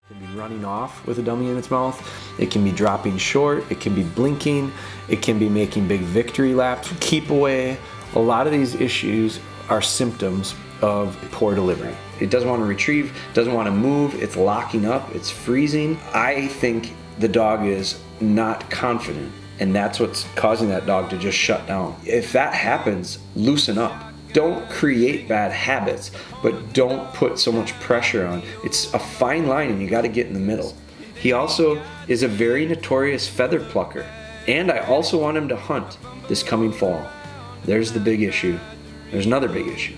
It can be running off with a dummy in its mouth. It can be dropping short. It can be blinking. It can be making big victory laps. Keep away. A lot of these issues are symptoms of poor delivery. It doesn't want to retrieve, doesn't want to move, it's locking up, it's freezing. I think the dog is not confident, and that's what's causing that dog to just shut down. If that happens, loosen up. Don't create bad habits, but don't put so much pressure on. It's a fine line and you got to get in the middle. He also is a very notorious feather plucker, and I also want him to hunt this coming fall. There's the big issue. There's another big issue.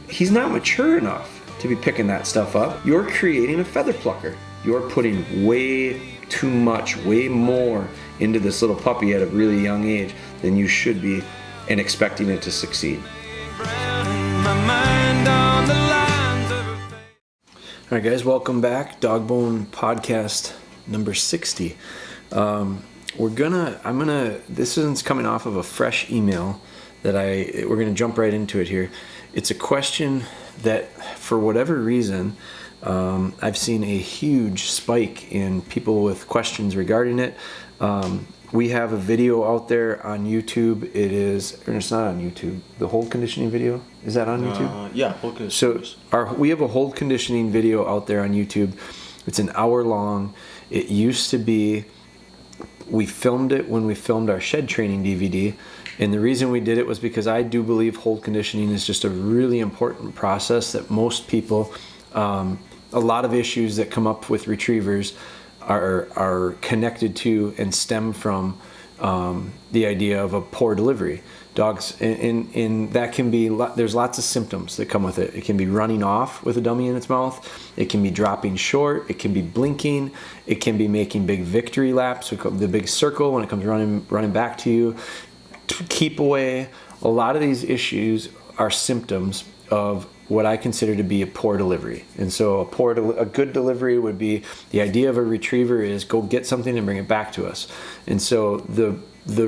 He's not mature enough to be picking that stuff up. You're creating a feather plucker. You're putting way too much, way more into this little puppy at a really young age than you should be, and expecting it to succeed. All right, guys, welcome back. DogBone podcast number 60. This is coming off of a fresh email that we're gonna jump right into it here. It's a question that, for whatever reason, I've seen a huge spike in people with questions regarding it. We have a video out there on YouTube. It's not on YouTube. The hold conditioning video, is that on YouTube? Yeah, hold conditioning. So we have a hold conditioning video out there on YouTube. It's an hour long. It used to be, we filmed it when we filmed our shed training DVD. And the reason we did it was because I do believe hold conditioning is just a really important process that most people, a lot of issues that come up with retrievers are connected to and stem from the idea of a poor delivery. Dogs, and that can be, there's lots of symptoms that come with it. It can be running off with a dummy in its mouth. It can be dropping short. It can be blinking. It can be making big victory laps, the big circle when it comes running back to you. Keep away. A lot of these issues are symptoms of what I consider to be a poor delivery. And so a good delivery would be, the idea of a retriever is go get something and bring it back to us. And so the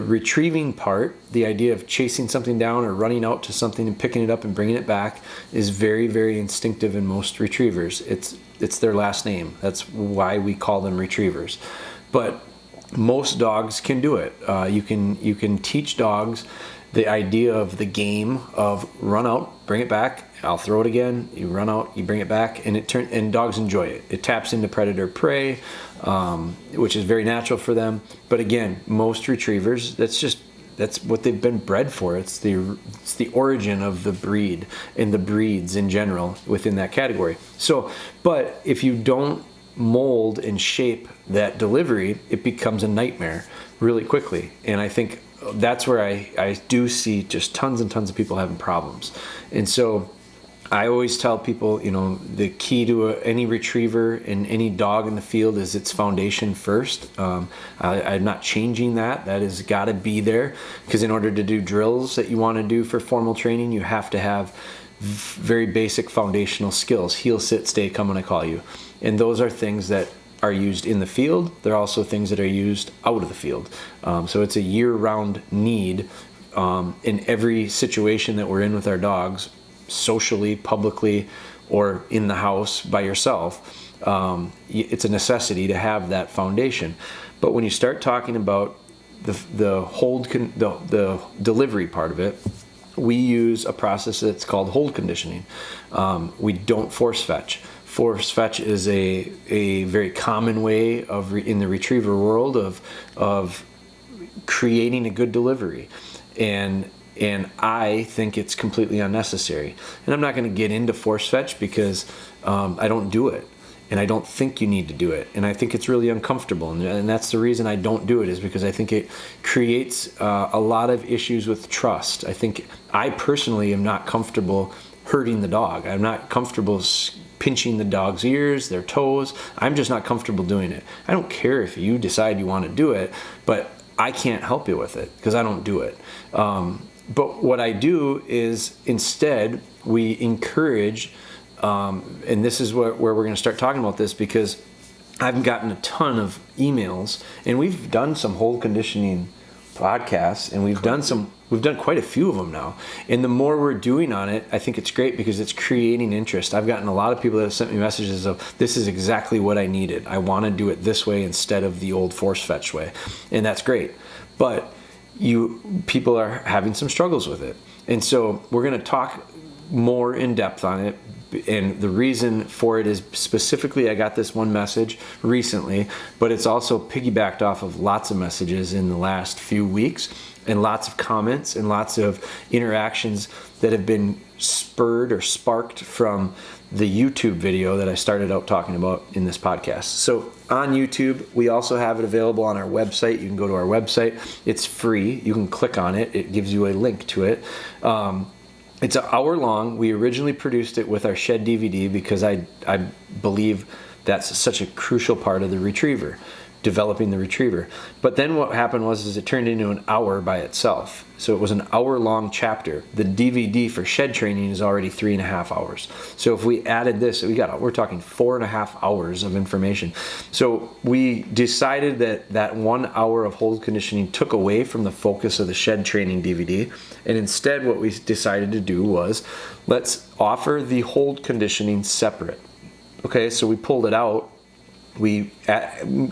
retrieving part, the idea of chasing something down or running out to something and picking it up and bringing it back, is very, very instinctive in most retrievers. It's their last name. That's why we call them retrievers. But most dogs can do it. You can teach dogs the idea of the game of run out, bring it back, I'll throw it again, you run out, you bring it back, and dogs enjoy it. It taps into predator prey, which is very natural for them. But again, most retrievers, that's what they've been bred for. It's the origin of the breed and the breeds in general within that category. So, but if you don't mold and shape that delivery, it becomes a nightmare really quickly. And I think that's where I do see just tons and tons of people having problems. And so I always tell people, the key to any retriever and any dog in the field is its foundation first. I'm not changing that. That has got to be there, because in order to do drills that you want to do for formal training, you have to have very basic foundational skills. Heel, sit, stay, come when I call you. And those are things that are used in the field. They're also things that are used out of the field. So it's a year-round need in every situation that we're in with our dogs, socially, publicly, or in the house by yourself. It's a necessity to have that foundation. But when you start talking about the delivery part of it, we use a process that's called hold conditioning. We don't force fetch. Force fetch is a very common way in the retriever world of creating a good delivery, and I think it's completely unnecessary. And I'm not going to get into force fetch because I don't do it, and I don't think you need to do it, and I think it's really uncomfortable, and that's the reason I don't do it, is because I think it creates a lot of issues with trust. I personally am not comfortable hurting the dog. I'm not comfortable pinching the dog's ears, their toes. I'm just not comfortable doing it. I don't care if you decide you want to do it, but I can't help you with it because I don't do it. But what I do is, instead, we encourage, and this is where we're going to start talking about this, because I've gotten a ton of emails, and we've done some hold conditioning podcasts, and we've done quite a few of them now. And the more we're doing on it, I think it's great because it's creating interest. I've gotten a lot of people that have sent me messages of, this is exactly what I needed. I want to do it this way instead of the old force fetch way. And that's great. But people are having some struggles with it. And so we're going to talk more in depth on it. And the reason for it is specifically, I got this one message recently, but it's also piggybacked off of lots of messages in the last few weeks, and lots of comments and lots of interactions that have been spurred or sparked from the YouTube video that I started out talking about in this podcast. So on YouTube, we also have it available on our website. You can go to our website. It's free. You can click on it. It gives you a link to it. It's an hour long. We originally produced it with our shed DVD because I believe that's such a crucial part of the retriever, developing the retriever. But then what happened was it turned into an hour by itself. So it was an hour long chapter. The DVD for shed training is already 3.5 hours. So if we added this, we're talking 4.5 hours of information. So we decided that 1 hour of hold conditioning took away from the focus of the shed training DVD. And instead what we decided to do was, let's offer the hold conditioning separate. Okay, so we pulled it out. We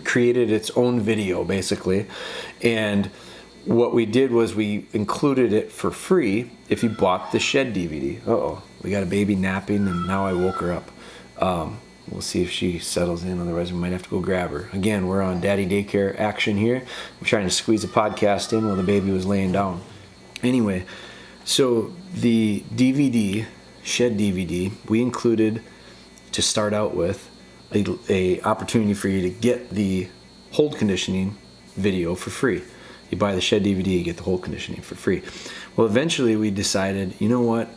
created its own video basically, and what we did was we included it for free if you bought the shed DVD. We got a baby napping, and now I woke her up. We'll see if she settles in, otherwise we might have to go grab her. Again, we're on daddy daycare action here. I'm trying to squeeze a podcast in while the baby was laying down. Anyway, so the DVD, shed DVD, we included, to start out with, a opportunity for you to get the hold conditioning video for free. You buy the shed DVD, you get the hold conditioning for free. Well, eventually we decided, you know what?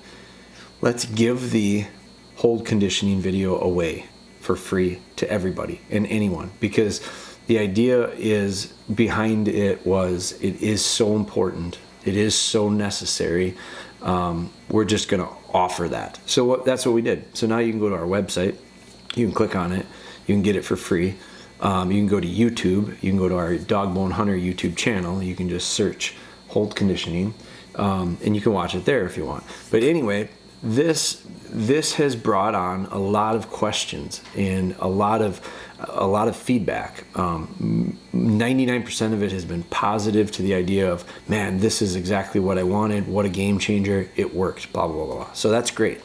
Let's give the hold conditioning video away for free to everybody and anyone, because the idea is behind it is so important. It is so necessary. We're just going to offer that. So that's what we did. So now you can go to our website. You can click on it. You can get it for free. You can go to YouTube. You can go to our DogBone Hunter YouTube channel. You can just search hold conditioning, and you can watch it there if you want. But anyway, this has brought on a lot of questions and a lot of feedback. 99% of it has been positive to the idea of, man, this is exactly what I wanted. What a game changer. It worked, blah, blah, blah, blah. So that's great.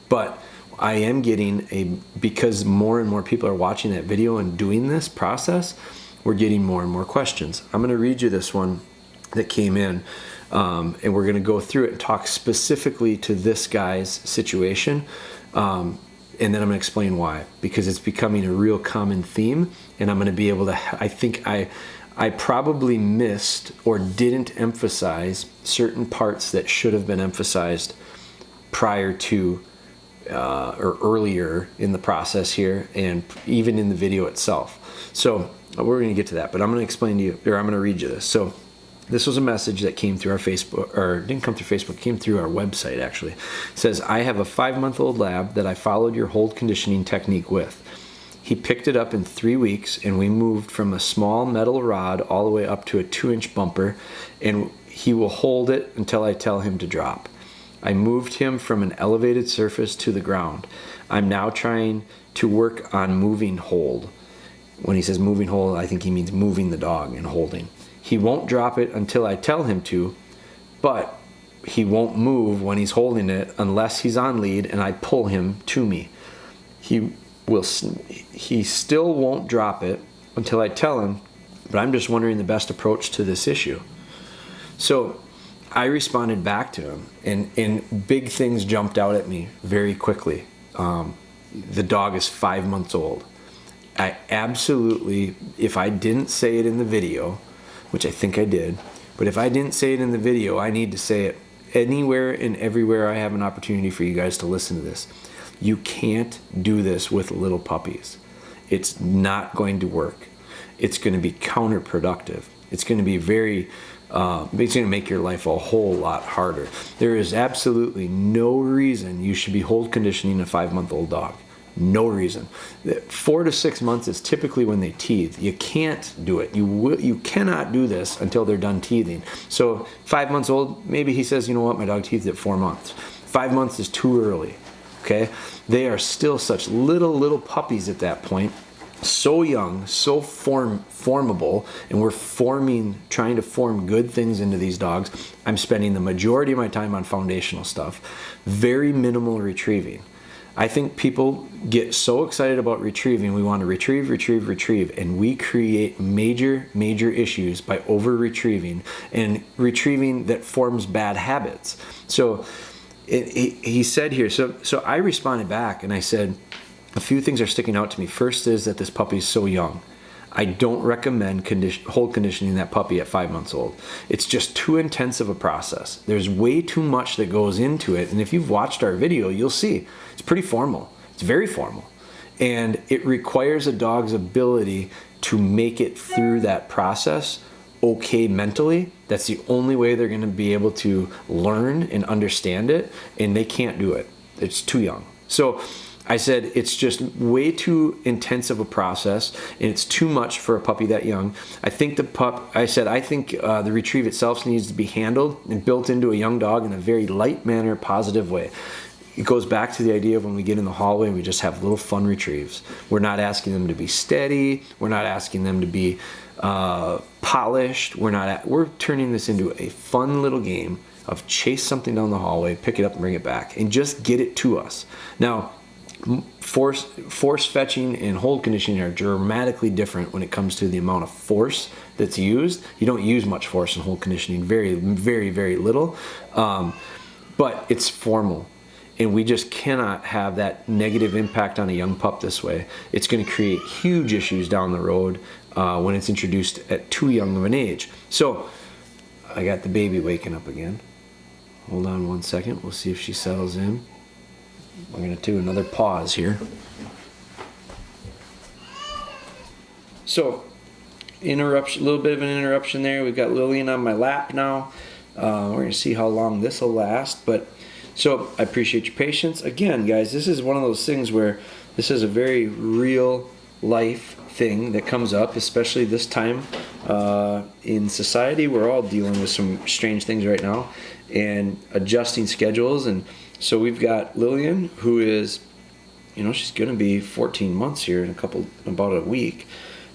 But I am getting because more and more people are watching that video and doing this process, we're getting more and more questions. I'm going to read you this one that came in, and we're going to go through it and talk specifically to this guy's situation, and then I'm going to explain why, because it's becoming a real common theme, and I'm going to be able to, I think I probably missed or didn't emphasize certain parts that should have been emphasized prior to or earlier in the process here, and even in the video itself. So we're going to get to that, but I'm going to explain to you, or I'm going to read you this. So this was a message that came through our Facebook, or didn't come through Facebook, came through our website actually. It says, I have a 5-month-old lab that I followed your hold conditioning technique with. He picked it up in 3 weeks, and we moved from a small metal rod all the way up to a 2-inch bumper, and he will hold it until I tell him to drop. I moved him from an elevated surface to the ground. I'm now trying to work on moving hold. When he says moving hold, I think he means moving the dog and holding. He won't drop it until I tell him to, but he won't move when he's holding it unless he's on lead and I pull him to me. He still won't drop it until I tell him, but I'm just wondering the best approach to this issue. So I responded back to him, and big things jumped out at me very quickly. The dog is 5 months old. I absolutely, if I didn't say it in the video, which I think I did, but if I didn't say it in the video, I need to say it anywhere and everywhere I have an opportunity for you guys to listen to this. You can't do this with little puppies. It's not going to work. It's going to be counterproductive. It's going to be it's going to make your life a whole lot harder. There is absolutely no reason you should be hold conditioning a 5-month-old dog. No reason. 4 to 6 months is typically when they teeth. You can't do it. You cannot do this until they're done teething. So 5 months old, maybe he says, you know what, my dog teethed at 4 months. 5 months is too early. Okay? They are still such little puppies at that point. So young, so formable, and we're trying to form good things into these dogs. I'm spending the majority of my time on foundational stuff. Very minimal retrieving. I think people get so excited about retrieving. We want to retrieve, and we create major issues by over retrieving and retrieving that forms bad habits. So he said here, so I responded back and I said, a few things are sticking out to me. First is that this puppy is so young. I don't recommend hold conditioning that puppy at 5 months old. It's just too intense of a process. There's way too much that goes into it. And if you've watched our video, you'll see it's pretty formal. It's very formal. And it requires a dog's ability to make it through that process okay mentally. That's the only way they're going to be able to learn and understand it. And they can't do it. It's too young. So I said it's just way too intense of a process, and it's too much for a puppy that young. I think the retrieve itself needs to be handled and built into a young dog in a very light manner, positive way. It goes back to the idea of when we get in the hallway and we just have little fun retrieves. We're not asking them to be steady. We're not asking them to be polished. We're turning this into a fun little game of chase something down the hallway, pick it up and bring it back, and just get it to us. Now, force fetching and hold conditioning are dramatically different when it comes to the amount of force that's used. You don't use much force in hold conditioning, very little, but it's formal, and we just cannot have that negative impact on a young pup this way. It's going to create huge issues down the road when it's introduced at too young of an age. So I got the baby waking up again. Hold on one second, we'll see if she settles in. We're going to do another pause here. So, a little bit of an interruption there. We've got Lillian on my lap now. We're going to see how long this will last. So, I appreciate your patience. Again, guys, this is one of those things where this is a very real life thing that comes up, especially this time in society. We're all dealing with some strange things right now and adjusting schedules. And so we've got Lillian, who is, she's going to be 14 months here in about a week.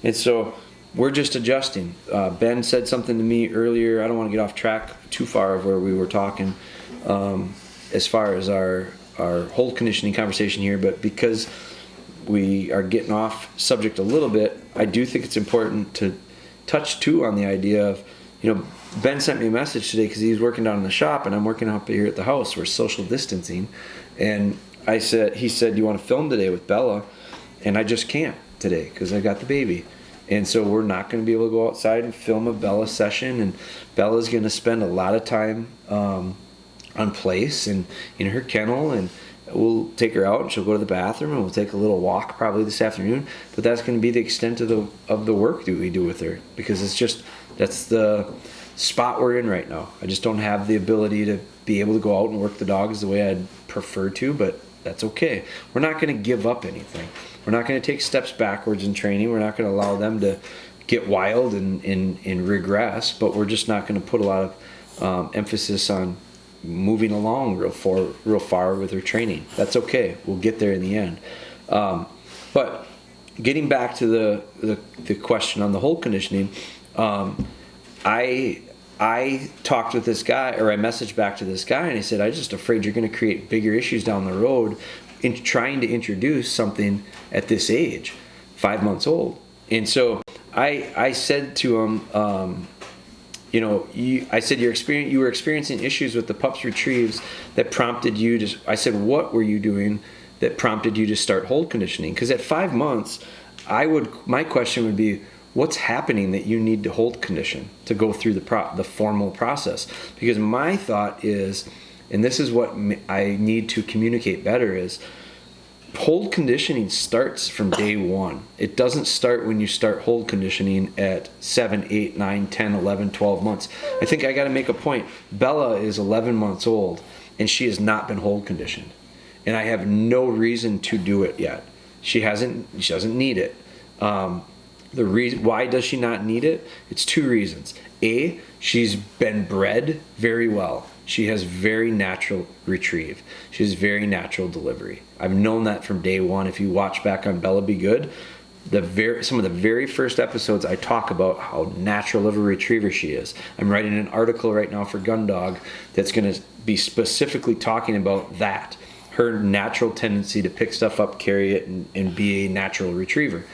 And so we're just adjusting. Ben said something to me earlier. I don't want to get off track too far of where we were talking as far as our hold conditioning conversation here, but because we are getting off subject a little bit, I do think it's important to touch too on the idea of, Ben sent me a message today because he's working down in the shop and I'm working up here at the house. We're social distancing. And he said, do you want to film today with Bella? And I just can't today because I got the baby. And so we're not going to be able to go outside and film a Bella session. And Bella's going to spend a lot of time on place and in her kennel, and we'll take her out and she'll go to the bathroom and we'll take a little walk probably this afternoon. But that's going to be the extent of the work that we do with her, because that's the spot we're in right now. I just don't have the ability to be able to go out and work the dogs the way I'd prefer to, but that's okay. We're not going to give up anything. We're not going to take steps backwards in training. We're not going to allow them to get wild and regress, but we're just not going to put a lot of emphasis on moving along real far with their training. That's okay. We'll get there in the end. But getting back to the question on the hold conditioning, I talked with this guy, or I messaged back to this guy, and I said, I'm just afraid you're going to create bigger issues down the road in trying to introduce something at this age, 5 months old. And so I said to him, I said you were experiencing issues with the pup's retrieves that prompted you to. I said, what were you doing that prompted you to start hold conditioning? Because at 5 months, my question would be, what's happening that you need to hold condition to go through the formal process? Because my thought is, and this is what I need to communicate better, is hold conditioning starts from day one. It doesn't start when you start hold conditioning at 7, 8, 9, 10, 11, 12 months. I think I got to make a point. Bella is 11 months old and she has not been hold conditioned. and I have no reason to do it yet. She doesn't need it. The reason why does she not need it? It's two reasons. A, she's been bred very well. She has very natural retrieve. She has very natural delivery. I've known that from day one. If you watch back on Bella Be Good, some of the very first episodes I talk about how natural of a retriever she is. I'm writing an article right now for Gun Dog that's going to be specifically talking about that. Her natural tendency to pick stuff up, carry it, and be a natural retriever.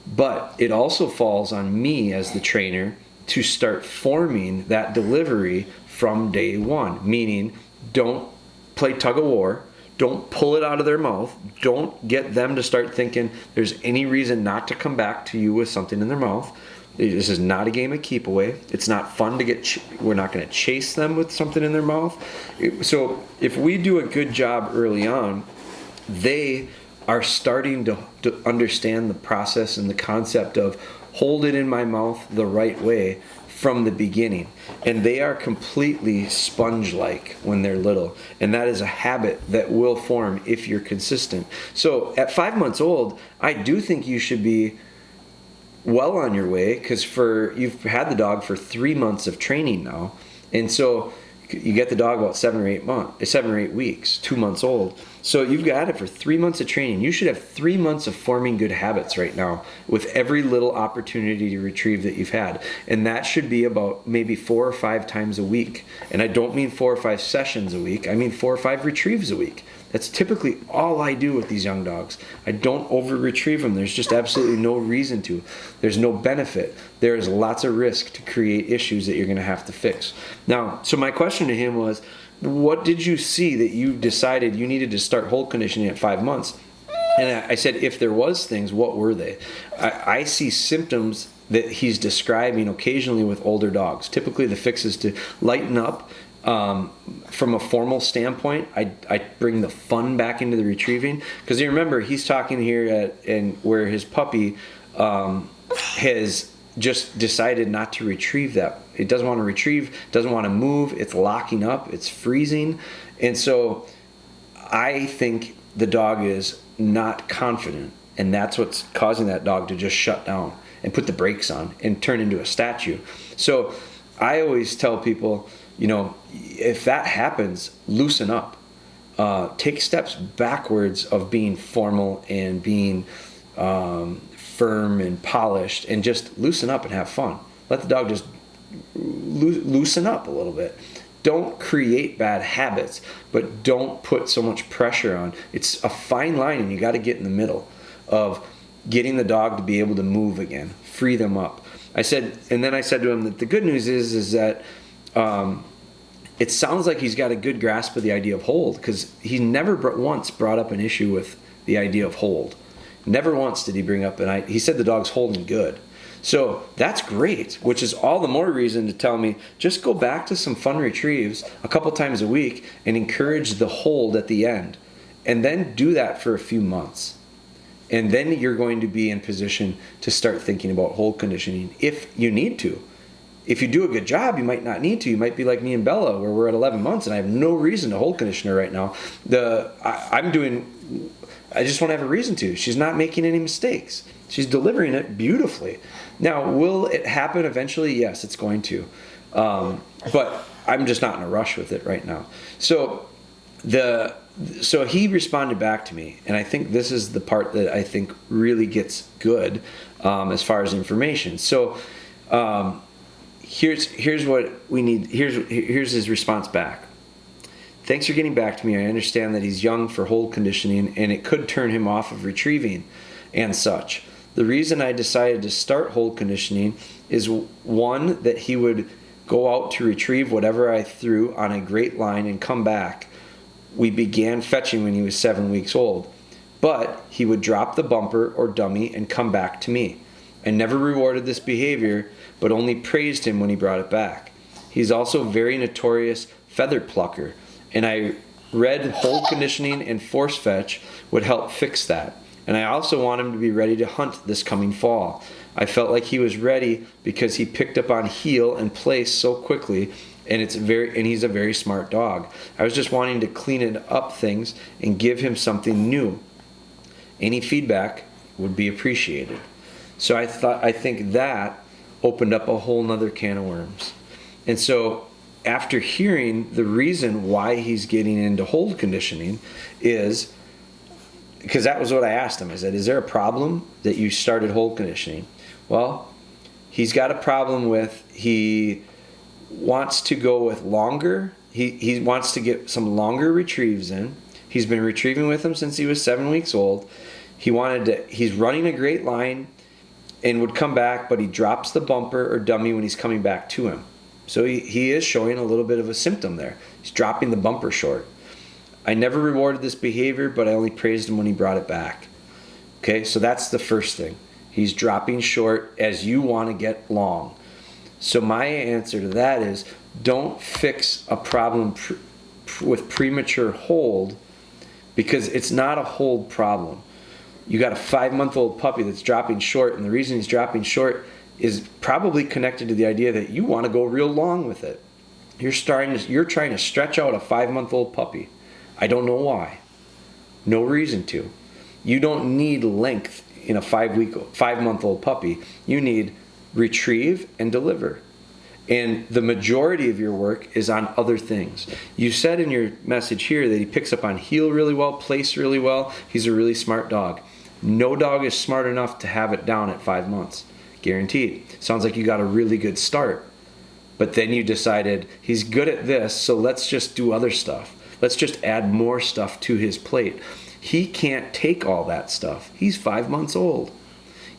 But it also falls on me as the trainer to start forming that delivery from day one. Meaning, don't play tug of war. Don't pull it out of their mouth. Don't get them to start thinking there's any reason not to come back to you with something in their mouth. This is not a game of keep away. It's not fun to get, we're not going to chase them with something in their mouth. So if we do a good job early on, they are starting to understand the process and the concept of hold it in my mouth the right way from the beginning. And they are completely sponge-like when they're little. And that is a habit that will form if you're consistent. So at 5 months old, I do think you should be well on your way, because you've had the dog for 3 months of training now. And so you get the dog about 7 or 8 weeks, 2 months old. So you've got it for 3 months of training. You should have 3 months of forming good habits right now with every little opportunity to retrieve that you've had. And that should be about maybe 4 or 5 times a week. And I don't mean 4 or 5 sessions a week. I mean 4 or 5 retrieves a week. That's typically all I do with these young dogs. I don't over retrieve them. There's just absolutely no reason to. There's no benefit. There is lots of risk to create issues that you're going to have to fix. Now, so my question to him was, what did you see that you decided you needed to start hold conditioning at 5 months? And I said, if there was things, what were they? I see symptoms that he's describing occasionally with older dogs. Typically the fix is to lighten up. From a formal standpoint, I bring the fun back into the retrieving, because you remember he's talking here where his puppy has just decided not to retrieve that. It doesn't want to retrieve, doesn't want to move, it's locking up, it's freezing. And so I think the dog is not confident, and that's what's causing that dog to just shut down and put the brakes on and turn into a statue. So I always tell people, if that happens, loosen up. Take steps backwards of being formal and being firm and polished, and just loosen up and have fun. Let the dog just loosen up a little bit. Don't create bad habits, but don't put so much pressure on. It's a fine line, and you got to get in the middle of getting the dog to be able to move again, free them up. And then I said to him that the good news is that it sounds like he's got a good grasp of the idea of hold, because he never once brought up an issue with the idea of hold. Never once did he bring up he said the dog's holding good. So that's great, which is all the more reason to tell me, just go back to some fun retrieves a couple times a week and encourage the hold at the end. And then do that for a few months. And then you're going to be in position to start thinking about hold conditioning if you need to. If you do a good job, you might not need to. You might be like me and Bella, where we're at 11 months and I have no reason to hold condition her right now. I just want to have a reason to. She's not making any mistakes. She's delivering it beautifully. Now, will it happen eventually? Yes, it's going to. But I'm just not in a rush with it right now. So he responded back to me, and I think this is the part that I think really gets good as far as information. So here's what we need. Here's his response back. Thanks for getting back to me. I understand that he's young for hold conditioning, and it could turn him off of retrieving and such. The reason I decided to start hold conditioning is, one, that he would go out to retrieve whatever I threw on a great line and come back. We began fetching when he was 7 weeks old, but he would drop the bumper or dummy and come back to me. I never rewarded this behavior, but only praised him when he brought it back. He's also a very notorious feather plucker, and I read hold conditioning and force fetch would help fix that. And I also want him to be ready to hunt this coming fall. I felt like he was ready because he picked up on heel and place so quickly And he's a very smart dog. I was just wanting to clean it up things and give him something new. Any feedback would be appreciated. So I think that opened up a whole nother can of worms. And so after hearing the reason why he's getting into hold conditioning is because that was what I asked him. I said, is there a problem that you started hold conditioning? Well, he's got a problem with, he wants to go with longer. He wants to get some longer retrieves in. He's been retrieving with him since he was 7 weeks old. He's running a great line and would come back, but he drops the bumper or dummy when he's coming back to him. So he is showing a little bit of a symptom there. He's dropping the bumper short. I never rewarded this behavior, but I only praised him when he brought it back. Okay, so that's the first thing. He's dropping short as you want to get long. So my answer to that is, don't fix a problem with premature hold, because it's not a hold problem. You got a 5-month-old puppy that's dropping short, and the reason he's dropping short is probably connected to the idea that you want to go real long with it. You're trying to stretch out a 5-month-old puppy. I don't know why. No reason to. You don't need length in a 5-month-old puppy. You need retrieve and deliver. And the majority of your work is on other things. You said in your message here that he picks up on heel really well, place really well. He's a really smart dog. No dog is smart enough to have it down at 5 months. Guaranteed. Sounds like you got a really good start. But then you decided he's good at this, so let's just do other stuff. Let's just add more stuff to his plate. He can't take all that stuff. He's 5 months old.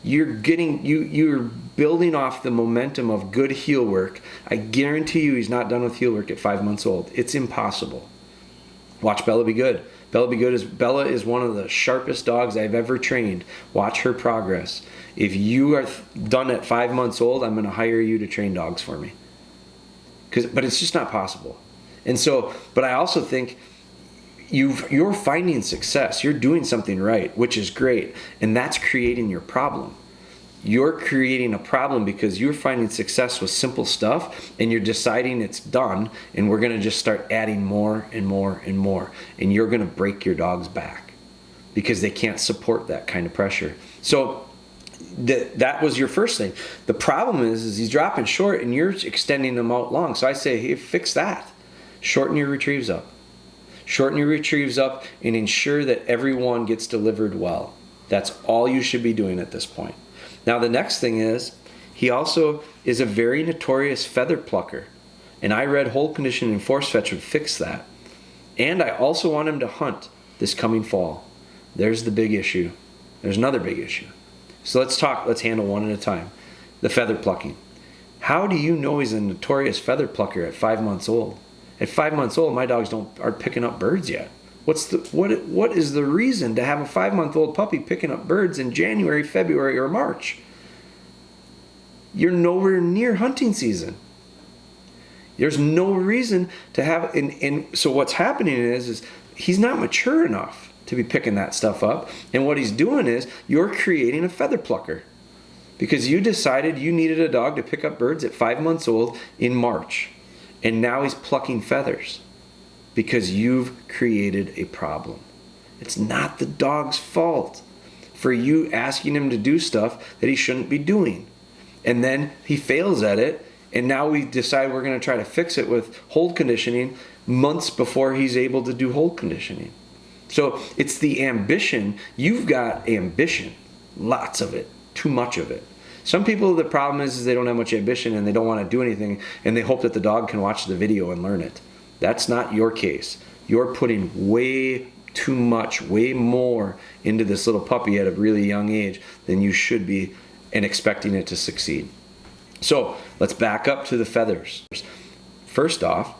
You're building off the momentum of good heel work. I guarantee you he's not done with heel work at 5 months old. It's impossible. Watch Bella be good. Bella is one of the sharpest dogs I've ever trained. Watch her progress. If you are done at 5 months old, I'm going to hire you to train dogs for me. But it's just not possible. And so, but I also think you're finding success. You're doing something right, which is great. And that's creating your problem. You're creating a problem because you're finding success with simple stuff, and you're deciding it's done, and we're going to just start adding more and more and more. And you're going to break your dog's back because they can't support that kind of pressure. So that was your first thing. The problem is he's dropping short and you're extending them out long. So I say, hey, fix that. Shorten your retrieves up. Shorten your retrieves up and ensure that everyone gets delivered well. That's all you should be doing at this point. Now the next thing is, he also is a very notorious feather plucker. And I read hold conditioning and force fetch would fix that. And I also want him to hunt this coming fall. There's the big issue. There's another big issue. So let's handle one at a time. The feather plucking. How do you know he's a notorious feather plucker at 5 months old? At 5 months old, my dogs aren't picking up birds yet. What is the reason to have a 5-month-old puppy picking up birds in January, February, or March? You're nowhere near hunting season. There's no reason to have, and so what's happening is he's not mature enough to be picking that stuff up. And what he's doing is you're creating a feather plucker because you decided you needed a dog to pick up birds at 5 months old in March. And now he's plucking feathers because you've created a problem. It's not the dog's fault for you asking him to do stuff that he shouldn't be doing. And then he fails at it, and now we decide we're going to try to fix it with hold conditioning months before he's able to do hold conditioning. So it's the ambition. You've got ambition, lots of it, too much of it. Some people, the problem is they don't have much ambition and they don't want to do anything, and they hope that the dog can watch the video and learn it. That's not your case. You're putting way too much, way more into this little puppy at a really young age than you should be, and expecting it to succeed. So let's back up to the feathers. First off,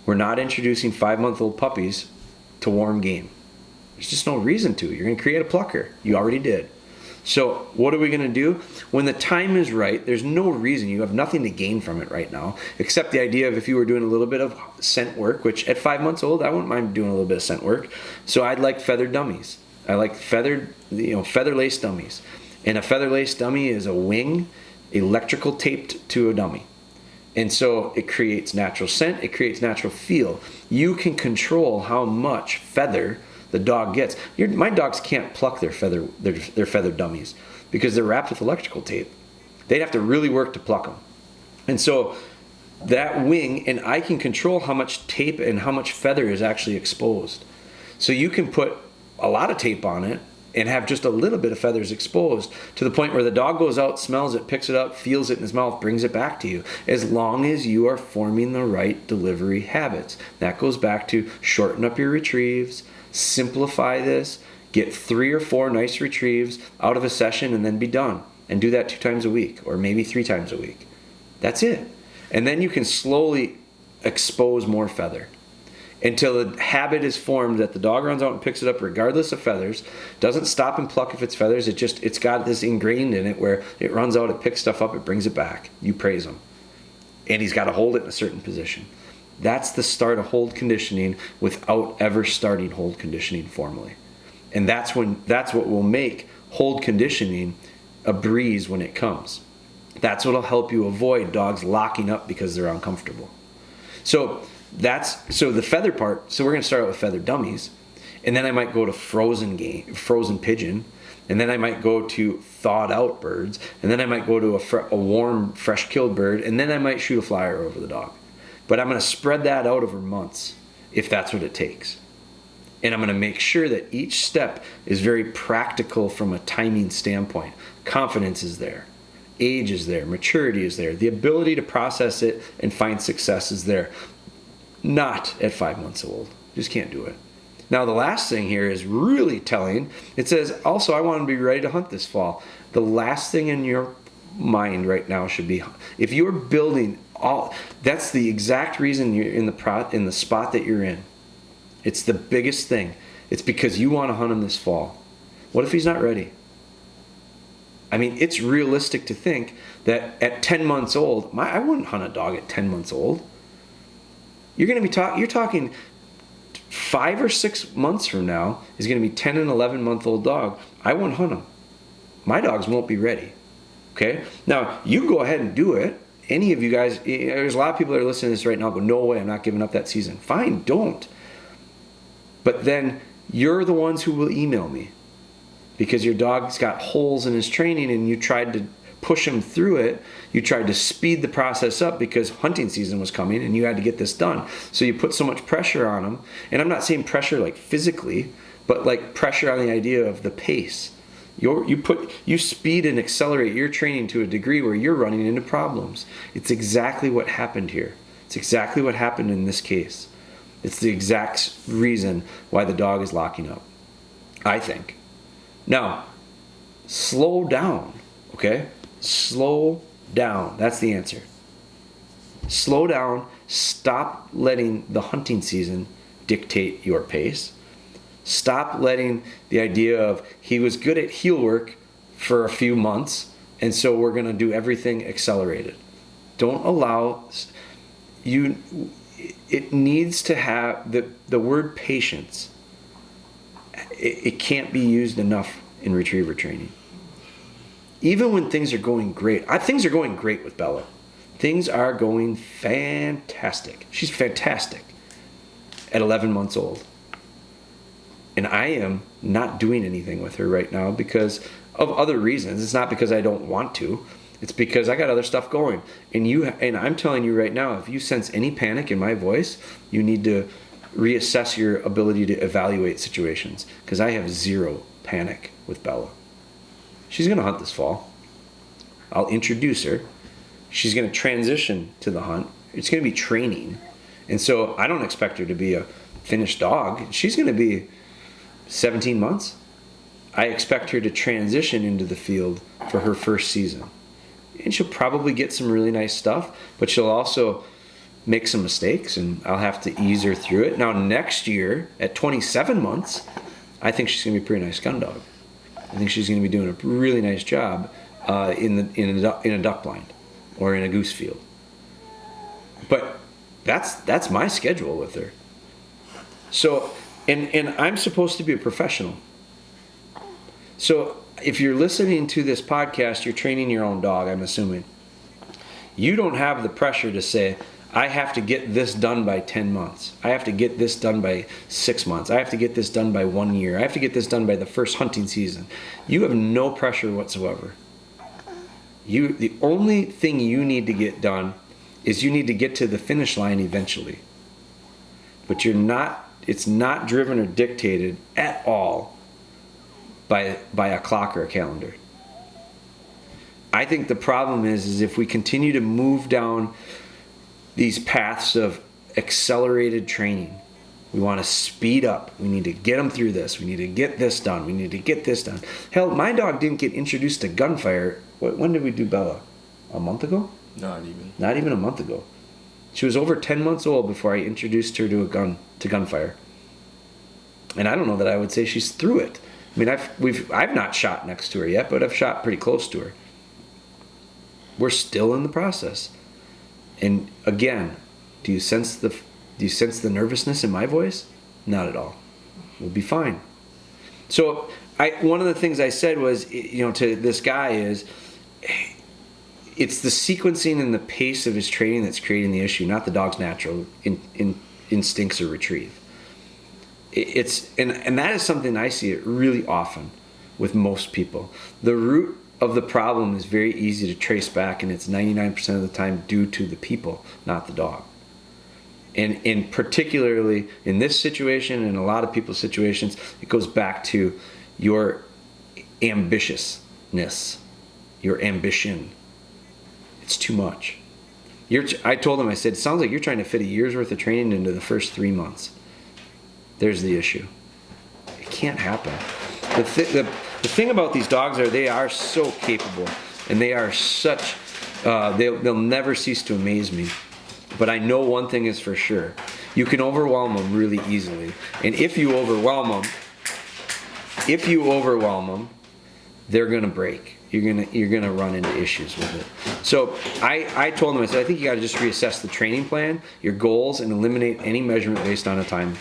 we're not introducing 5-month-old puppies to warm game. There's just no reason to. You're going to create a plucker. You already did. So what are we going to do? When the time is right, there's no reason. You have nothing to gain from it right now, except the idea of if you were doing a little bit of scent work, which at 5 months old, I wouldn't mind doing a little bit of scent work. So I'd like feathered dummies. I like feather lace dummies. And a feather lace dummy is a wing electrical taped to a dummy. And so it creates natural scent, it creates natural feel. You can control how much feather the dog gets. My dogs can't pluck their feather dummies because they're wrapped with electrical tape. They'd have to really work to pluck them. And so that wing, and I can control how much tape and how much feather is actually exposed. So you can put a lot of tape on it and have just a little bit of feathers exposed to the point where the dog goes out, smells it, picks it up, feels it in his mouth, brings it back to you, as long as you are forming the right delivery habits. That goes back to shorten up your retrieves, simplify this, get 3 or 4 nice retrieves out of a session and then be done. And do that 2 times a week or maybe 3 times a week. That's it. And then you can slowly expose more feather until the habit is formed that the dog runs out and picks it up regardless of feathers, doesn't stop and pluck if it's feathers. It's got this ingrained in it where it runs out, it picks stuff up, it brings it back. You praise him. And he's got to hold it in a certain position. That's the start of hold conditioning without ever starting hold conditioning formally. And that's what will make hold conditioning a breeze when it comes. That's what will help you avoid dogs locking up because they're uncomfortable. So the feather part. So we're going to start out with feather dummies, and then I might go to frozen pigeon, and then I might go to thawed out birds, and then I might go to a warm, fresh killed bird, and then I might shoot a flyer over the dog. But I'm going to spread that out over months if that's what it takes. And I'm going to make sure that each step is very practical from a timing standpoint. Confidence is there. Age is there. Maturity is there. The ability to process it and find success is there. Not at 5 months old. Just can't do it. Now the last thing here is really telling. It says, also, I want to be ready to hunt this fall. The last thing in your mind right now should be, if you're building that's the exact reason you're in the spot that you're in. It's the biggest thing. It's because you want to hunt him this fall. What if he's not ready? I mean, it's realistic to think that at 10 months old, I wouldn't hunt a dog at 10 months old. You're going to be you're talking 5 or 6 months from now is going to be 10 and 11 month old dog. I won't hunt them. My dogs won't be ready. Okay? Now, you go ahead and do it. Any of you guys, there's a lot of people that are listening to this right now go, no way, I'm not giving up that season. Fine, don't. But then you're the ones who will email me because your dog's got holes in his training and you tried to push him through it. You tried to speed the process up because hunting season was coming and you had to get this done. So you put so much pressure on him. And I'm not saying pressure like physically, but like pressure on the idea of the pace. You speed and accelerate your training to a degree where you're running into problems. It's exactly what happened here. It's exactly what happened in this case. It's the exact reason why the dog is locking up, I think. Now, slow down, okay? Slow down. That's the answer. Slow down. Stop letting the hunting season dictate your pace. Stop letting the idea of he was good at heel work for a few months, and so we're going to do everything accelerated. Don't allow you. It needs to have the word patience. It can't be used enough in retriever training. Even when things are going great. Things are going great with Bella. Things are going fantastic. She's fantastic at 11 months old. And I am not doing anything with her right now because of other reasons. It's not because I don't want to. It's because I got other stuff going. And I'm telling you right now, if you sense any panic in my voice, you need to reassess your ability to evaluate situations. Because I have zero panic with Bella. She's going to hunt this fall. I'll introduce her. She's going to transition to the hunt. It's going to be training. And so I don't expect her to be a finished dog. She's going to be 17 months. I expect her to transition into the field for her first season. And she'll probably get some really nice stuff, but she'll also make some mistakes, and I'll have to ease her through it. Now, next year, at 27 months, I think she's going to be a pretty nice gun dog. I think she's going to be doing a really nice job in a duck blind or in a goose field. But that's my schedule with her. So, and I'm supposed to be a professional. So if you're listening to this podcast, you're training your own dog, I'm assuming. You don't have the pressure to say, I have to get this done by 10 months. I have to get this done by 6 months. I have to get this done by 1 year. I have to get this done by the first hunting season. You have no pressure whatsoever. The only thing you need to get done is you need to get to the finish line eventually. But it's not driven or dictated at all by a clock or a calendar. I think the problem is if we continue to move down these paths of accelerated training, we want to speed up. We need to get them through this. We need to get this done. We need to get this done. Hell, my dog didn't get introduced to gunfire. When did we do Bella? A month ago? Not even. Not even a month ago. She was over 10 months old before I introduced her to gunfire. And I don't know that I would say she's through it. I mean, I've not shot next to her yet, but I've shot pretty close to her. We're still in the process. And again, do you sense the nervousness in my voice? Not at all. We'll be fine. So one of the things I said was, to this guy is, it's the sequencing and the pace of his training that's creating the issue, not the dog's natural instincts or retrieve. And that is something I see it really often with most people. The root of the problem is very easy to trace back, and it's 99% of the time due to the people, not the dog. And particularly in this situation and a lot of people's situations, it goes back to your ambitiousness, your ambition. It's too much. I told him, I said, it sounds like you're trying to fit a year's worth of training into the first 3 months. There's the issue. It can't happen. The thing about these dogs they are so capable, and they are such, they'll never cease to amaze me. But I know one thing is for sure. You can overwhelm them really easily. And if you overwhelm them, they're going to break. You're gonna run into issues with it. So I told them, I said, I think you got to just reassess the training plan, your goals, and eliminate any measurement based on a timeline.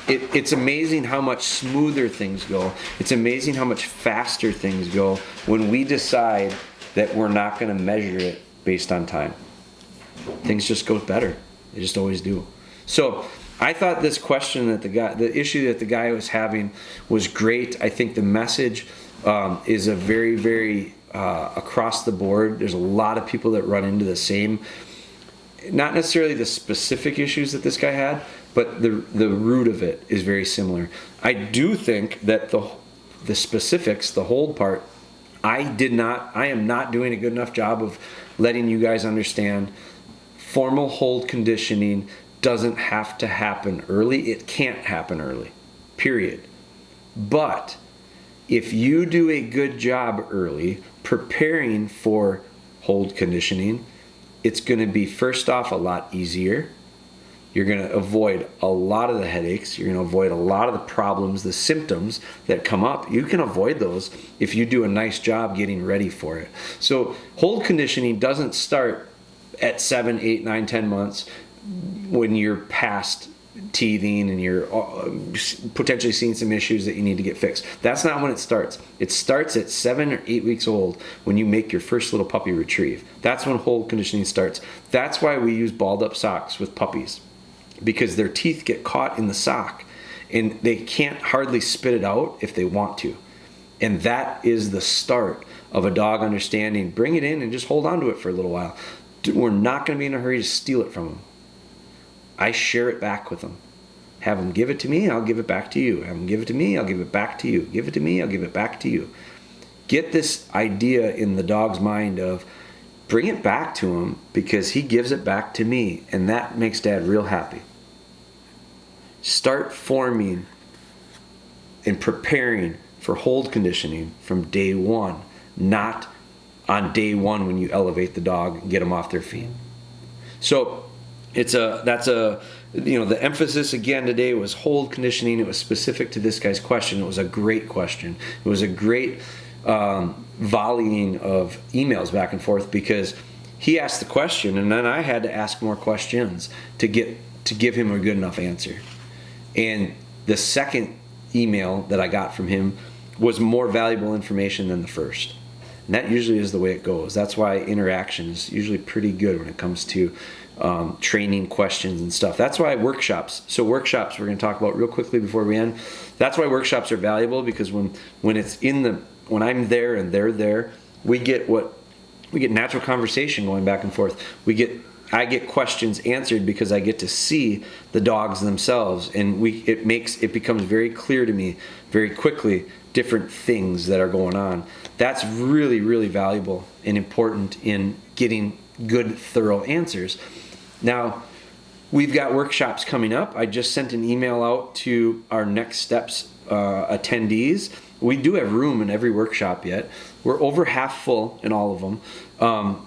It's amazing how much smoother things go. It's amazing how much faster things go when we decide that we're not going to measure it based on time. Things just go better. They just always do. So I thought this question that the issue that the guy was having was great. I think the message is a very, very across the board. There's a lot of people that run into the same, not necessarily the specific issues that this guy had, but the root of it is very similar. I do think that the specifics, the hold part, I am not doing a good enough job of letting you guys understand formal hold conditioning doesn't have to happen early. It can't happen early, period. But if you do a good job early preparing for hold conditioning, it's going to be, first off, a lot easier. You're going to avoid a lot of the headaches. You're going to avoid a lot of the problems, the symptoms that come up. You can avoid those if you do a nice job getting ready for it. So hold conditioning doesn't start at 7, 8, 9, 10 months when you're past teething and you're potentially seeing some issues that you need to get fixed. That's not when it starts. It starts at 7 or 8 weeks old when you make your first little puppy retrieve. That's when hold conditioning starts. That's why we use balled up socks with puppies, because their teeth get caught in the sock and they can't hardly spit it out if they want to. And that is the start of a dog understanding, bring it in and just hold on to it for a little while. We're not going to be in a hurry to steal it from them. I share it back with them. Have them give it to me, I'll give it back to you. Have them give it to me, I'll give it back to you. Give it to me, I'll give it back to you. Get this idea in the dog's mind of bring it back to him because he gives it back to me, and that makes Dad real happy. Start forming and preparing for hold conditioning from day one, not on day one when you elevate the dog and get them off their feet. So the emphasis again today was hold conditioning. It was specific to this guy's question. It was a great question. It was a great volleying of emails back and forth because he asked the question and then I had to ask more questions to give him a good enough answer. And the second email that I got from him was more valuable information than the first. And that usually is the way it goes. That's why interaction is usually pretty good when it comes to training questions and stuff. That's why workshops, we're going to talk about real quickly before we end. That's why workshops are valuable, because when I'm there and they're there, we get natural conversation going back and forth. I get questions answered because I get to see the dogs themselves, and it becomes very clear to me very quickly different things that are going on. That's really, really valuable and important in getting good, thorough answers. Now, we've got workshops coming up. I just sent an email out to our Next Steps attendees. We do have room in every workshop yet. We're over half full in all of them.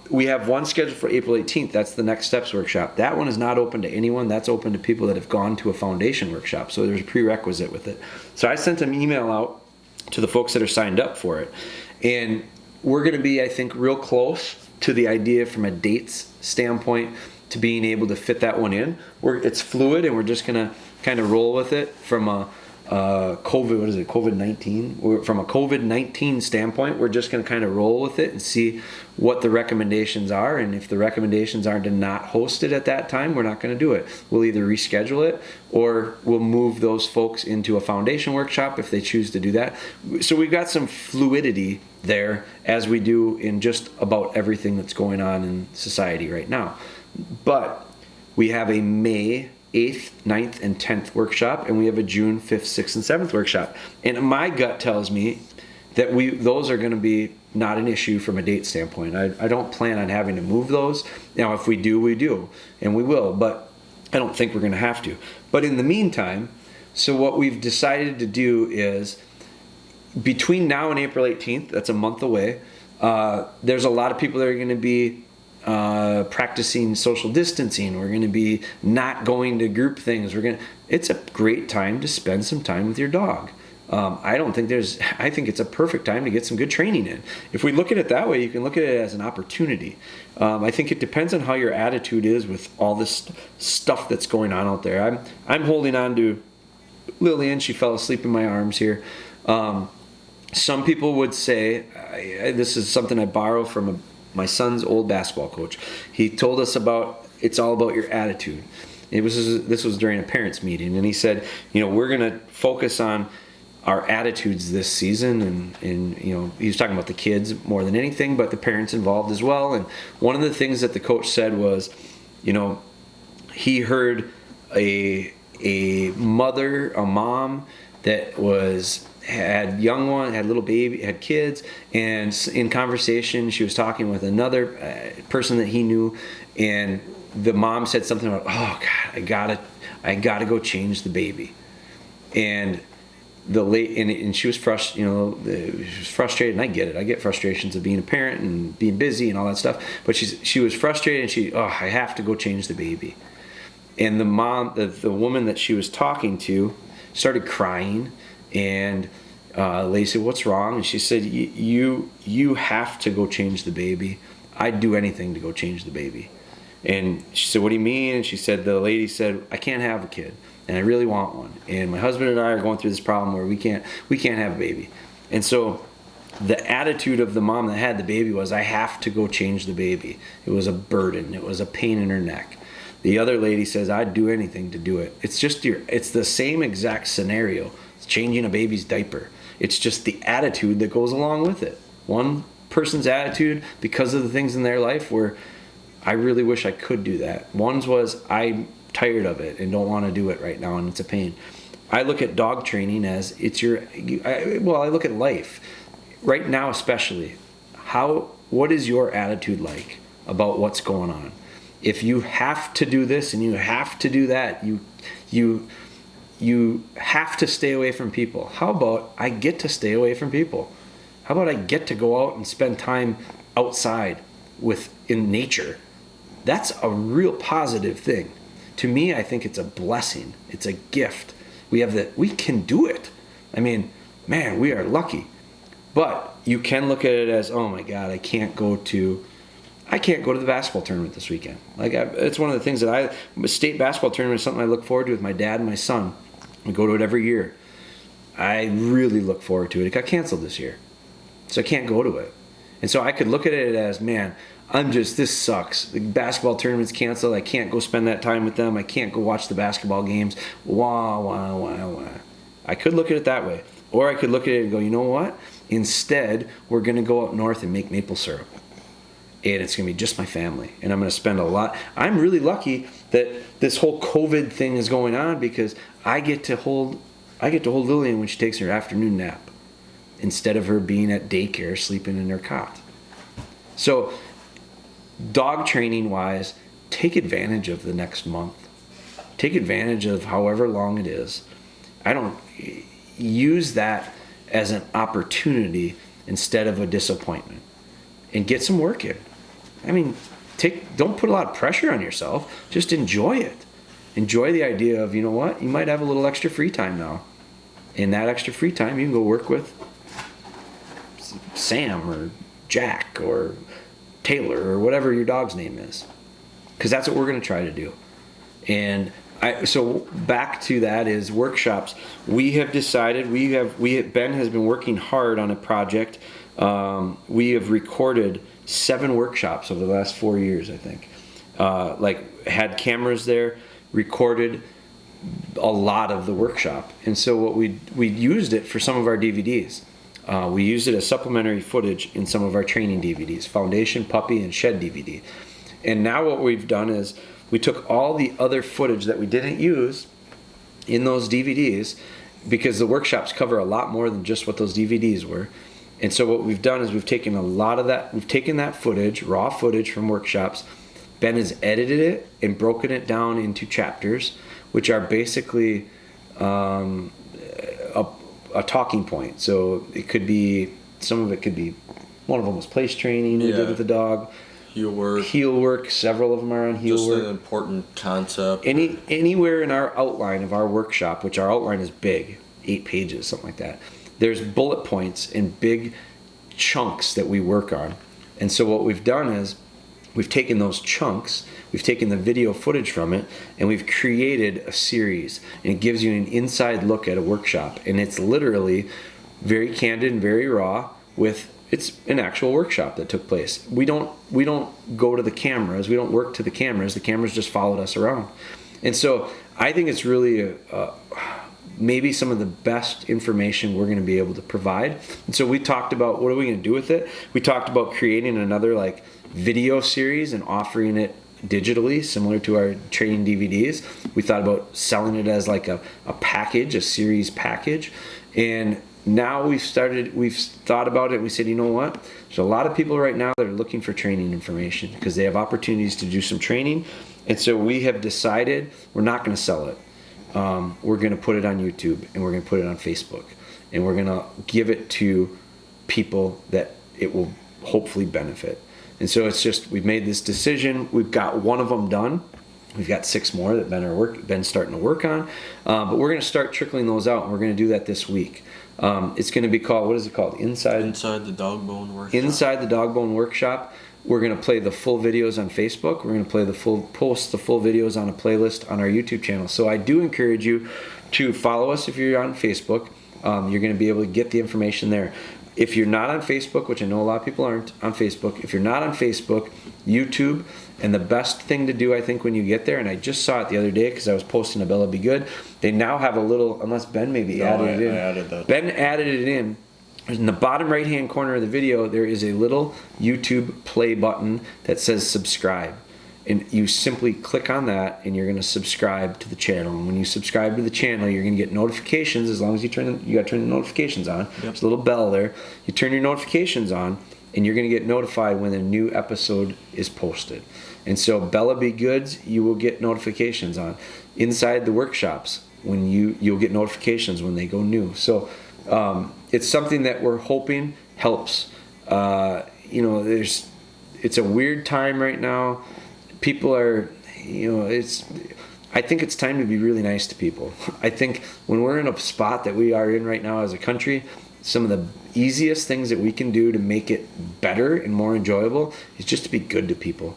We have one scheduled for April 18th. That's the Next Steps workshop. That one is not open to anyone. That's open to people that have gone to a foundation workshop. So there's a prerequisite with it. So I sent an email out to the folks that are signed up for it. And we're going to be, I think, real close to the idea from a dates standpoint to being able to fit that one in. It's fluid, and we're just going to kind of roll with it from a COVID-19? From a COVID-19 standpoint, we're just going to kind of roll with it and see what the recommendations are. And if the recommendations are to not host it at that time, we're not going to do it. We'll either reschedule it, or we'll move those folks into a foundation workshop if they choose to do that. So we've got some fluidity there, as we do in just about everything that's going on in society right now. But we have a May 8th, 9th, and 10th workshop, and we have a June 5th, 6th, and 7th workshop. And my gut tells me that those are going to be not an issue from a date standpoint. I don't plan on having to move those. Now, if we do, we do, and we will, but I don't think we're going to have to. But in the meantime, so what we've decided to do is, between now and April 18th, that's a month away, there's a lot of people that are going to be practicing social distancing. We're going to be not going to group things. It's a great time to spend some time with your dog. I think it's a perfect time to get some good training in. If we look at it that way, you can look at it as an opportunity. I think it depends on how your attitude is with all this stuff that's going on out there. I'm holding on to Lillian. She fell asleep in my arms here. Some people would say, this is something I borrow from my son's old basketball coach. He told us it's all about your attitude. This was during a parents meeting, and he said, we're going to focus on our attitudes this season, and he was talking about the kids more than anything, but the parents involved as well. And one of the things that the coach said was, he heard a mom that had little baby, had kids, and in conversation she was talking with another person that he knew, and the mom said something about, oh God, I gotta go change the baby, and she was frustrated, and I get it. I get frustrations of being a parent and being busy and all that stuff, but she was frustrated, and I have to go change the baby. And the mom, the woman that she was talking to, started crying. And Lady said, "What's wrong?" And she said, "You have to go change the baby. I'd do anything to go change the baby." And she said, "What do you mean?" And she said, the lady said, "I can't have a kid, and I really want one. And my husband and I are going through this problem where we can't have a baby." And so the attitude of the mom that had the baby was, "I have to go change the baby." It was a burden. It was a pain in her neck. The other lady says, "I'd do anything to do it." It's the same exact scenario. Changing a baby's diaper. It's just the attitude that goes along with it. One person's attitude, because of the things in their life, where I really wish I could do that. One's was, I'm tired of it and don't want to do it right now, and it's a pain. I look at dog training as I look at life right now, especially. What is your attitude like about what's going on? If you have to do this and you have to do that, you have to stay away from people. How about I get to stay away from people? How about I get to go out and spend time outside in nature? That's a real positive thing. To me, I think it's a blessing. It's a gift. We can do it. I mean, man, we are lucky. But you can look at it as, oh my God, I can't go to the basketball tournament this weekend. It's one of the things that state basketball tournament is something I look forward to with my dad and my son. We go to it every year. I really look forward to it. It got canceled this year, so I can't go to it. And so I could look at it as, man, this sucks. The basketball tournament's canceled. I can't go spend that time with them. I can't go watch the basketball games. Wah, wah, wah, wah. I could look at it that way. Or I could look at it and go, you know what? Instead, we're going to go up north and make maple syrup. And it's going to be just my family. And I'm going to spend a lot. I'm really lucky that this whole COVID thing is going on because I get to hold Lillian when she takes her afternoon nap instead of her being at daycare sleeping in her cot. So dog training wise, take advantage of the next month. Take advantage of however long it is. I don't use that as an opportunity instead of a disappointment, and get some work in. I mean, don't put a lot of pressure on yourself. Just enjoy it. Enjoy the idea of, you know what, you might have a little extra free time now. In that extra free time, you can go work with Sam or Jack or Taylor or whatever your dog's name is, because that's what we're going to try to do. And so back to that is workshops. We have decided Ben has been working hard on a project. We have recorded 7 workshops over the last 4 years, I think. Had cameras there, recorded a lot of the workshop. And so what we used it for some of our DVDs. We used it as supplementary footage in some of our training DVDs, Foundation, Puppy, and Shed DVD. And now what we've done is we took all the other footage that we didn't use in those DVDs, because the workshops cover a lot more than just what those DVDs were. And so what we've done is we've taken a lot of that, we've taken that footage, raw footage from workshops. Ben has edited it and broken it down into chapters, which are basically a talking point. So it could be, some of it could be, one of them was place training we did with the dog. Heel work. Several of them are on heel work. Just an important concept. Anywhere in our outline of our workshop, which our outline is big, 8 pages, something like that, there's bullet points and big chunks that we work on. And so what we've done is we've taken those chunks, we've taken the video footage from it, and we've created a series. And it gives you an inside look at a workshop. And it's literally very candid and very raw it's an actual workshop that took place. We don't go to the cameras. We don't work to the cameras. The cameras just followed us around. And so I think it's really maybe some of the best information we're going to be able to provide. And so we talked about, what are we going to do with it? We talked about creating another video series and offering it digitally, similar to our training DVDs. We thought about selling it as a package, a series package. And now we've thought about it. We said, you know what? There's a lot of people right now that are looking for training information because they have opportunities to do some training. And so we have decided we're not going to sell it. We're going to put it on YouTube, and we're going to put it on Facebook, and we're going to give it to people that it will hopefully benefit. And so it's just, we've made this decision. We've got one of them done. We've got 6 more that Ben's starting to work on. But we're going to start trickling those out, and we're going to do that this week. It's going to be called, what is it called? Inside the DogBone Workshop. Inside the DogBone Workshop. We're going to play the full videos on Facebook. We're going to post the full videos on a playlist on our YouTube channel. So I do encourage you to follow us if you're on Facebook. You're going to be able to get the information there. If you're not on Facebook, which I know a lot of people aren't on Facebook, if you're not on Facebook, YouTube, and the best thing to do, I think, when you get there, and I just saw it the other day because I was posting a Bella Be Good, they now have a little, unless Ben maybe added it in. I added that. Ben added it in. In the bottom right-hand corner of the video, there is a little YouTube play button that says subscribe. And you simply click on that, and you're going to subscribe to the channel. And when you subscribe to the channel, you're going to get notifications. As long as you got to turn the notifications on. Yep. There's a little bell there. You turn your notifications on, and you're going to get notified when a new episode is posted. And so Bella Be Goods, you will get notifications on. Inside the workshops, when you'll get notifications when they go new. So it's something that we're hoping helps. It's a weird time right now. People are, I think it's time to be really nice to people. I think when we're in a spot that we are in right now as a country, some of the easiest things that we can do to make it better and more enjoyable is just to be good to people.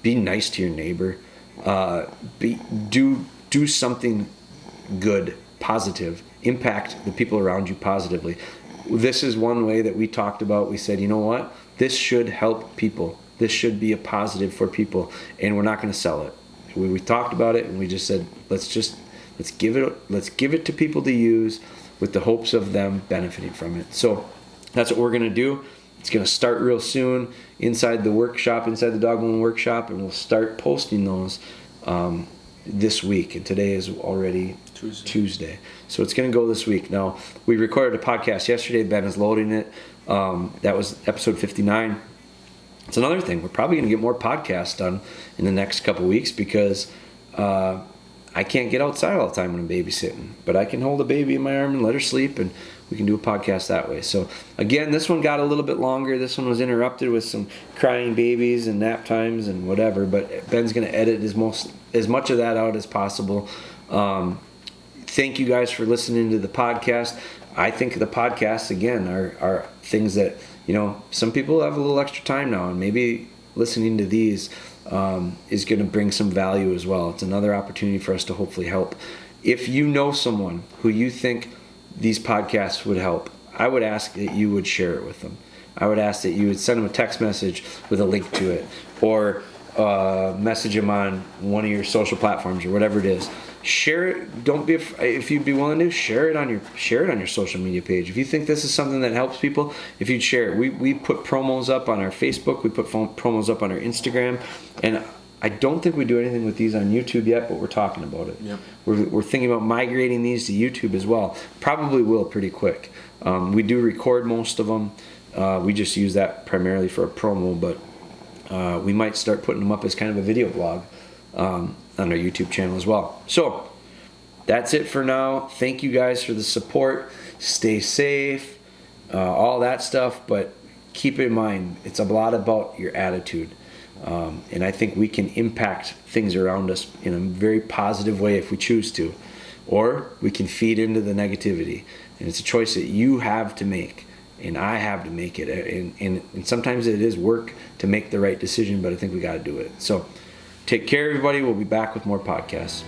Be nice to your neighbor. Do something good, positive. Impact the people around you positively. This is one way that we talked about. We said, you know what? This should help people. This should be a positive for people, and we're not going to sell it. We talked about it, and we just said, let's give it to people to use with the hopes of them benefiting from it. So that's what we're going to do. It's going to start real soon inside the workshop, inside the DogBone workshop, and we'll start posting those this week. And today is already Tuesday. So it's going to go this week. Now, we recorded a podcast yesterday. Ben is loading it. That was episode 59. It's another thing. We're probably going to get more podcasts done in the next couple weeks because I can't get outside all the time when I'm babysitting. But I can hold a baby in my arm and let her sleep, and we can do a podcast that way. So again, this one got a little bit longer. This one was interrupted with some crying babies and nap times and whatever. But Ben's going to edit as much of that out as possible. Thank you guys for listening to the podcast. I think the podcasts, again, are things that, some people have a little extra time now, and maybe listening to these is going to bring some value as well. It's another opportunity for us to hopefully help. If you know someone who you think these podcasts would help, I would ask that you would share it with them. I would ask that you would send them a text message with a link to it, or message them on one of your social platforms or whatever it is. Share it. Don't be if you'd be willing to share it on your social media page. If you think this is something that helps people, if you'd share it. We put promos up on our Facebook. We put promos up on our Instagram, and I don't think we do anything with these on YouTube yet, but we're talking about it. Yep. We're thinking about migrating these to YouTube as well. Probably will pretty quick. We do record most of them. We just use that primarily for a promo, but we might start putting them up as kind of a video blog on our YouTube channel as well. So that's it for now. Thank you guys for the support. Stay safe, all that stuff, but keep in mind, it's a lot about your attitude. And I think we can impact things around us in a very positive way if we choose to, or we can feed into the negativity. And it's a choice that you have to make, and I have to make it. And sometimes it is work to make the right decision, but I think we got to do it. So take care, everybody. We'll be back with more podcasts.